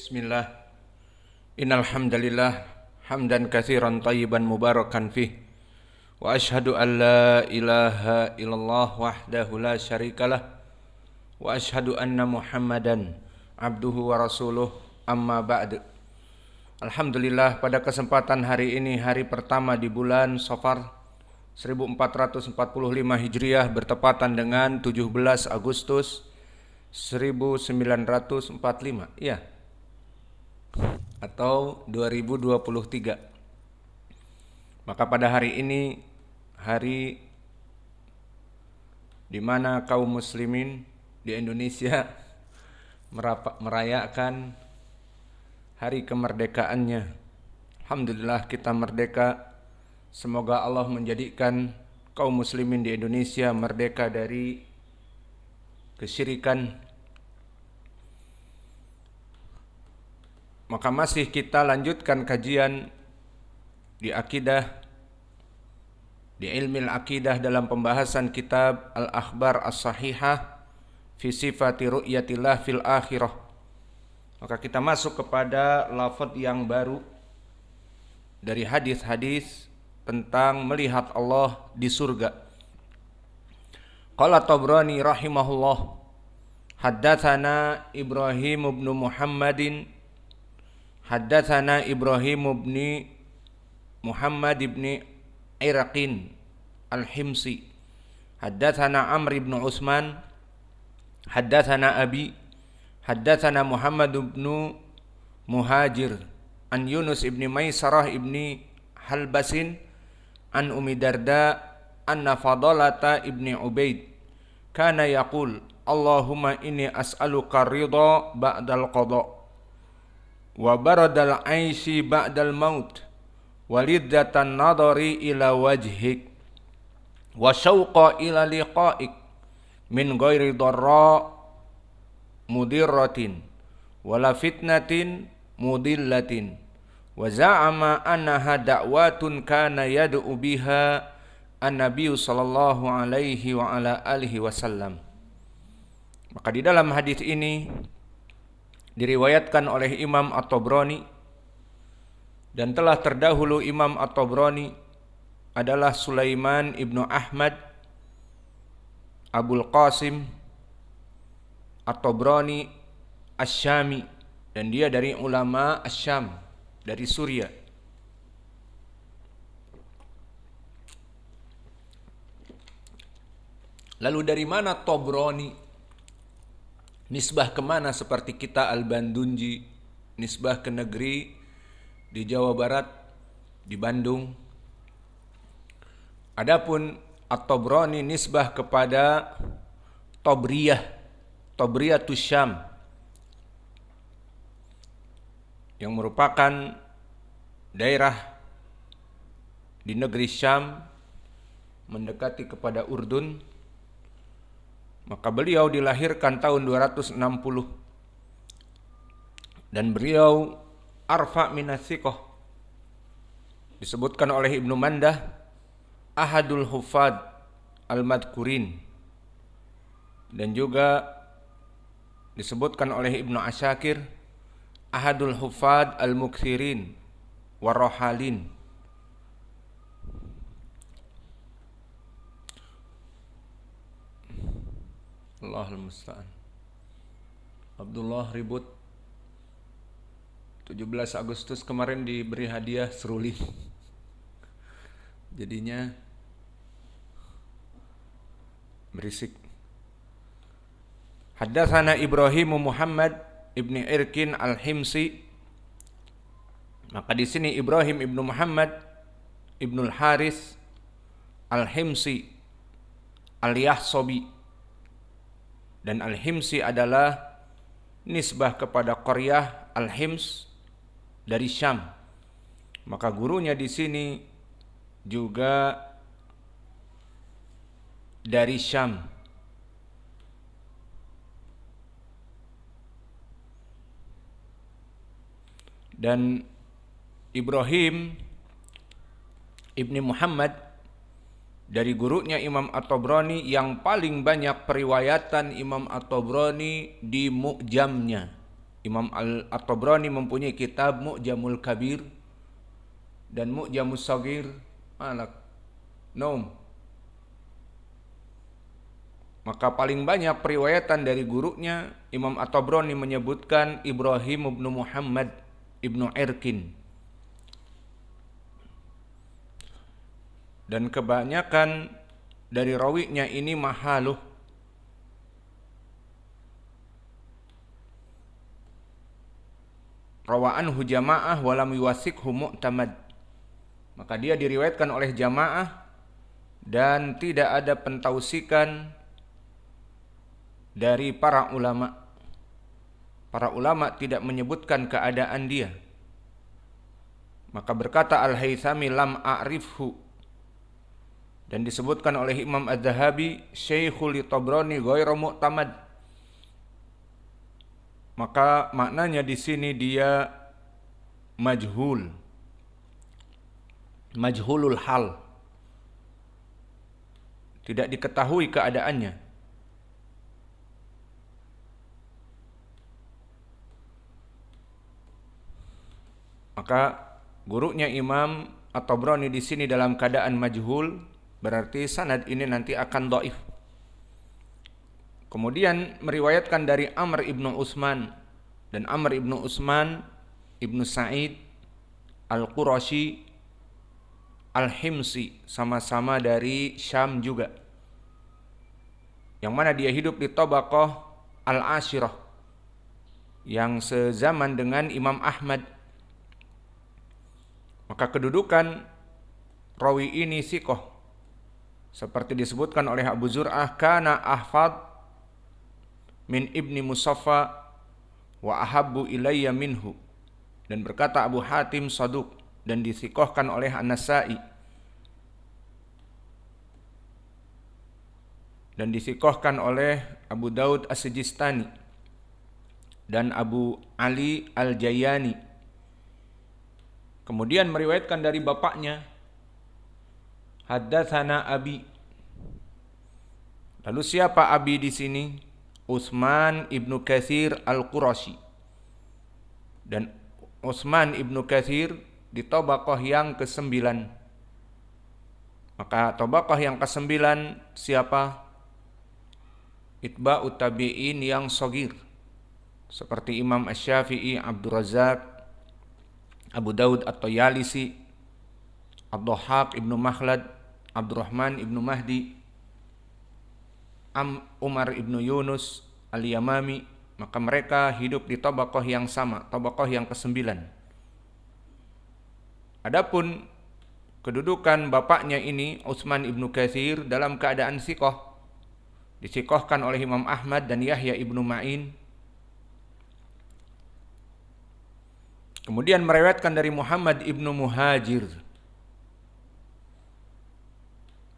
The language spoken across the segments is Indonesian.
Bismillah. Innal hamdalillah hamdan katsiran thayyiban mubarakan fih. Wa asyhadu an la ilaha illallah wahdahu la syarikalah. Wa asyhadu anna Muhammadan abduhu wa rasuluh amma ba'd. Alhamdulillah, pada kesempatan hari ini, hari pertama di bulan Safar 1445 Hijriah bertepatan dengan 17 Agustus 1945, iya, atau 2023. Maka pada hari ini, hari di mana kaum muslimin di Indonesia merayakan hari kemerdekaannya. Alhamdulillah kita merdeka. Semoga Allah menjadikan kaum muslimin di Indonesia merdeka dari kesyirikan. Maka masih kita lanjutkan kajian di akidah, di ilmu akidah dalam pembahasan kitab Al-Akhbar As-Sahihah fi sifati ru'yatillah fil akhirah. Maka kita masuk kepada lafaz yang baru dari hadis-hadis tentang melihat Allah di surga. Qala Tabrani rahimahullah, haddatsana Ibrahim bin Muhammadin haddatsana Ibrahim bin Muhammad bin Iraqin al-Himsi haddatsana Amr bin Utsman haddatsana Abi haddatsana Muhammad bin Muhajir an Yunus bin Maisarah bin Halbasin an Ummi Darda anna Fadalata ibni Ubaid kana yaqul Allahumma inni as'aluka ridha ba'dal qada wa baradal aishi ba'dal maut waliddatan nadari ila wajhik wa syauqa ila liqa'ik min ghairi dharra mudirratin wala fitnatin mudillatin wa za'ama annaha da'watun kana yad'u biha an-nabiy sallallahu alaihi wa ala alihi wasallam. Maka di dalam hadis ini diriwayatkan oleh Imam At-Tabrani, dan telah terdahulu Imam At-Tabrani adalah Sulaiman ibnu Ahmad Abul Qasim At-Tabrani Asy-Syami, dan dia dari ulama Asy-Syam, dari Suriah. Lalu dari mana Tabrani? Nisbah kemana? Seperti kita Al-Bandunji, nisbah ke negeri di Jawa Barat, di Bandung. Adapun At-Tabrani nisbah kepada Tabriyah, Tabriyatus Syam, yang merupakan daerah di negeri Syam mendekati kepada Urdun. Maka beliau dilahirkan tahun 260 dan beliau arfa minas thiqah. Disebutkan oleh Ibnu Mandah ahadul huffaz al-madhkurin, dan juga disebutkan oleh Ibnu Asyakir ahadul huffaz al-mukthirin warrohalin. Allahul musta'an. Abdullah ribut 17 Agustus kemarin diberi hadiah seruli. Jadinya berisik. Haddatsana Ibrahim Muhammad ibni Irqin al-Himsi. Maka di sini Ibrahim ibnu Muhammad ibnul Haris al-Himsi al-Yahsobi, dan Al-Himsi adalah nisbah kepada Qaryah Al-Hims dari Syam. Maka gurunya di sini juga dari Syam. Dan Ibrahim ibni Muhammad dari gurunya Imam At-Tabrani, yang paling banyak periwayatan Imam At-Tabrani di Mu'jamnya. Imam At-Tabrani mempunyai kitab Mu'jamul Kabir dan Mu'jamus Shaghir. Maka paling banyak periwayatan dari gurunya Imam At-Tabrani menyebutkan Ibrahim ibnu Muhammad ibnu Irkin. Dan kebanyakan dari rawinya ini mahaluh. Rawa'anhu jama'ah walam yuwasikhu mu'tamad. Maka dia diriwayatkan oleh jamaah dan tidak ada pentausikan dari para ulama. Para ulama tidak menyebutkan keadaan dia. Maka berkata Al-Haythami lam a'rifhu. Dan disebutkan oleh Imam Az-Zahabi Syekhul Tabrani ghairu mu'tamad. Maka maknanya di sini dia majhulul hal, tidak diketahui keadaannya. Maka gurunya Imam At-Tabrani di sini dalam keadaan majhul, berarti sanad ini nanti akan dhaif. Kemudian meriwayatkan dari Amr ibnu Utsman, dan Amr ibnu Utsman ibnu Sa'id Al-Qurashi Al-Himsi, sama-sama dari Syam juga, yang mana dia hidup di Tabaqah Al-Ashirah, yang sezaman dengan Imam Ahmad. Maka kedudukan rawi ini siqah, seperti disebutkan oleh Abu Zur'ah, kana ahfad min ibni Musaffa wa ahabbu ilayya minhu. Dan berkata Abu Hatim saduq, dan disikohkan oleh An-Nasa'i, dan disikohkan oleh Abu Daud As-Sijistani dan Abu Ali Al-Jayani. Kemudian meriwayatkan dari bapaknya, haddatsana abi. Lalu siapa abi di sini? Utsman ibnu Katsir Al-Qurashi. Dan Utsman ibnu Katsir di Tabaqah yang ke-9. Maka Tabaqah yang ke-9 siapa? Itba'ut tabi'in yang shaghir, seperti Imam Asy-Syafi'i, Abdul Razzaq, Abu Daud At-Tayalisi, Ad-Dhahhak ibnu Makhlad, Abdurrahman ibnu Mahdi, Umar ibnu Yunus Al-Yamami. Maka mereka hidup di tabaqah yang sama, tabaqah yang ke-9. Adapun kedudukan bapaknya ini, Utsman ibnu Katsir, dalam keadaan siqah, disikohkan oleh Imam Ahmad dan Yahya ibnu Ma'in. Kemudian meriwayatkan dari Muhammad ibnu Muhajir.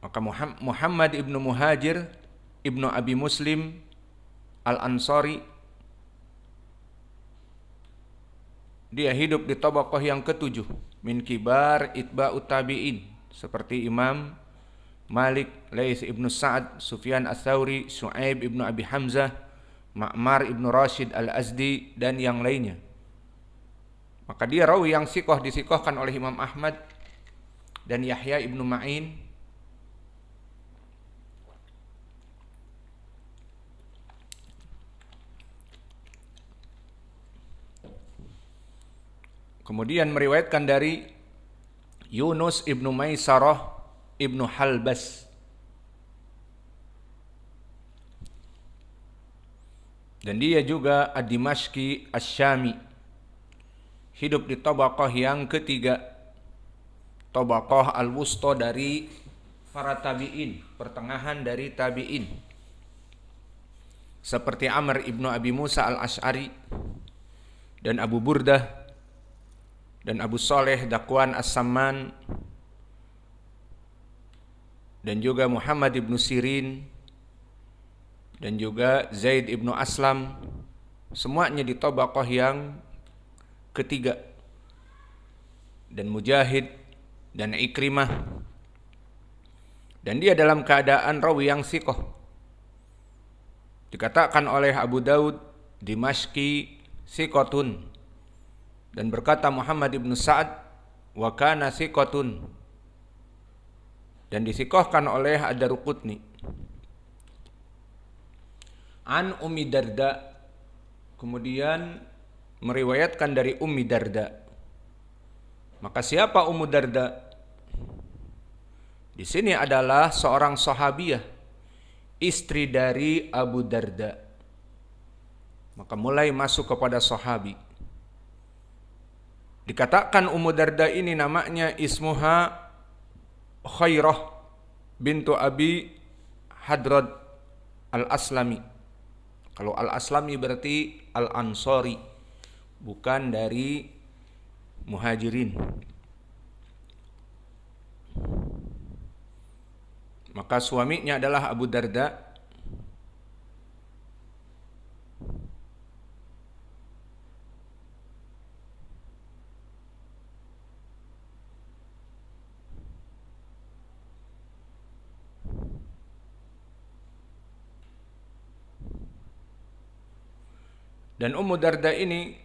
Maka Muhammad ibnu Muhajir ibnu Abi Muslim Al-Ansari, dia hidup di tabaqah yang ke-7 min kibar itba'ut tabi'in, seperti Imam Malik, Laits ibnu Sa'ad, Sufyan Ats-Tsauri, Syu'aib ibnu Abi Hamzah, Ma'mar ibnu Rashid Al-Azdi, dan yang lainnya. Maka dia rawi yang siqah, disikohkan oleh Imam Ahmad dan Yahya ibnu Ma'in. Kemudian meriwayatkan dari Yunus ibnu Maisarah ibnu Halbas, dan dia juga Ad-Dimashqi Asy-Syami, hidup di tabaqah yang ke-3, tabaqah al-wusta dari para tabi'in, pertengahan dari tabi'in, seperti Amr ibnu Abi Musa Al-Asy'ari dan Abu Burdah dan Abu Saleh Dakwan As-Samman, dan juga Muhammad ibnu Sirin, dan juga Zaid ibnu Aslam. Semuanya di tabaqah yang ke-3. Dan Mujahid dan Ikrimah, dan dia dalam keadaan rawi yang siqah. Dikatakan oleh Abu Daud Dimashqi thiqatun. Dan berkata Muhammad ibn Sa'ad, wa kana thiqatun. Dan disikohkan oleh Ad-Daruqutni. An Ummi Darda, kemudian meriwayatkan dari Ummi Darda. Maka siapa Ummu Darda? Di sini adalah seorang sahabiyah, istri dari Abu Darda. Maka mulai masuk kepada sahabi. Dikatakan Ummu Darda ini namanya ismuha Khairah bintu Abi Hadrad Al-Aslami. Kalau Al-Aslami berarti Al-Ansari, bukan dari Muhajirin. Maka suaminya adalah Abu Darda. Dan Ummu Darda ini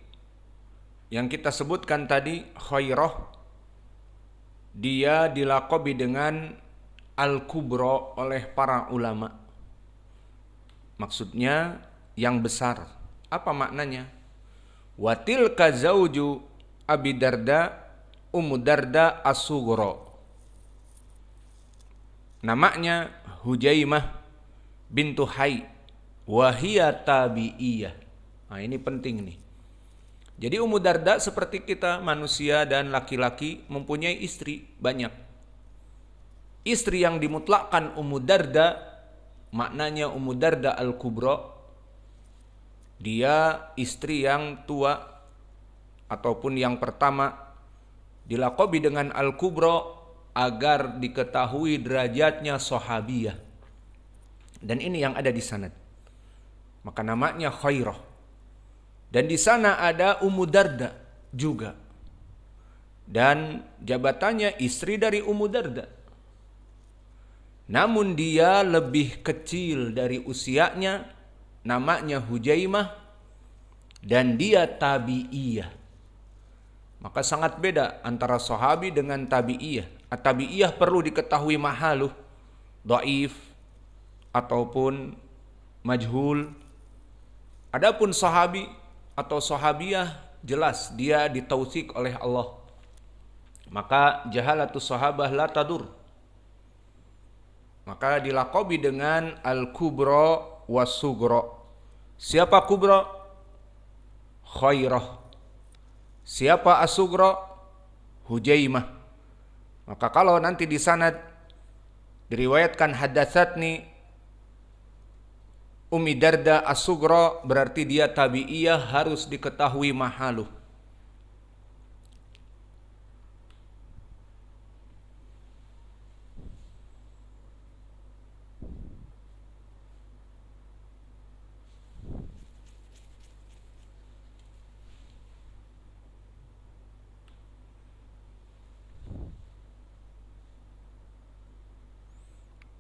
yang kita sebutkan tadi, Khairah, dia dilaqabi dengan Al-Kubra oleh para ulama. Maksudnya yang besar. Apa maknanya? Wa tilka zauju Abi Darda Ummu Darda As-Sughra. Namanya Hujaimah bintu Hay wa hiya tabi'iyah. Nah, ini penting nih. Jadi Ummu Darda seperti kita manusia dan laki-laki mempunyai istri banyak. Istri yang dimutlakkan Ummu Darda, maknanya Ummu Darda Al-Kubra, dia istri yang tua ataupun yang pertama, dilaqabi dengan Al-Kubra agar diketahui derajatnya sahabiyah. Dan ini yang ada di sanad. Maka namanya Khairah. Dan di sana ada Ummu Darda juga. Dan jabatannya istri dari Ummu Darda. Namun dia lebih kecil dari usianya, namanya Hujaimah, dan dia tabi'iyah. Maka sangat beda antara sahabi dengan tabi'iyah. Tabi'iyah perlu diketahui mahaluh, dhaif, ataupun majhul. Adapun sahabi atau sahabiyah jelas dia ditautsik oleh Allah. Maka jahalatus sahabah la tadur. Maka dilaqabi dengan Al-Kubra was-Sughra. Siapa Kubra? Khairah. Siapa As-Sughra? Hujaimah. Maka kalau nanti di sanad diriwayatkan hadatsatni Ummi Darda As-Sughra, berarti dia tabi'iyah, harus diketahui mahaluh.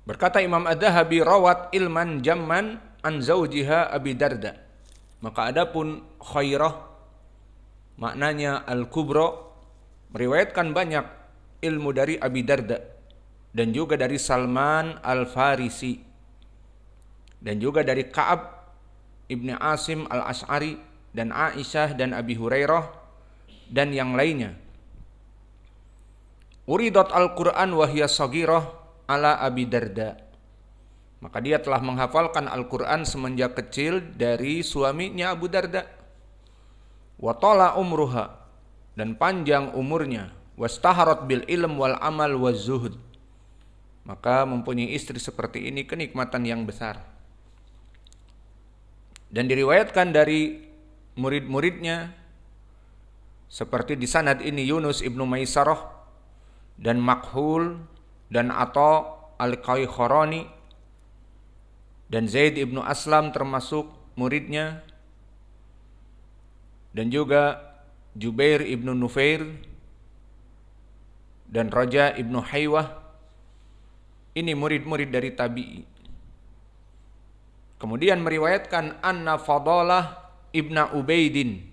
Berkata Imam Ad-Dahabi, rawat ilman jamman an zaujiha Abi Darda. Maka adapun Khairah, maknanya Al-Kubra, meriwayatkan banyak ilmu dari Abi Darda dan juga dari Salman Al-Farisi dan juga dari Ka'ab Ibn Asim Al-Ash'ari dan Aisyah dan Abi Hurairah dan yang lainnya. Uridat Al-Quran wa hiya saghirah ala Abi Darda. Maka dia telah menghafalkan Al-Quran semenjak kecil dari suaminya Abu Darda. Wa tala umruha, dan panjang umurnya. Wastaharat bil ilm wal amal waz zuhud. Maka mempunyai istri seperti ini kenikmatan yang besar. Dan diriwayatkan dari murid-muridnya seperti di sanad ini Yunus ibnu Maisarah dan Makhul dan Atha al-Qaykhorani dan Zaid ibnu Aslam termasuk muridnya, dan juga Jubair ibnu Nufair dan Raja ibnu Haywah. Ini murid-murid dari tabi'i. Kemudian meriwayatkan anna Fadalah ibna Ubaidin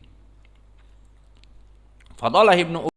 Fadalah Ibnu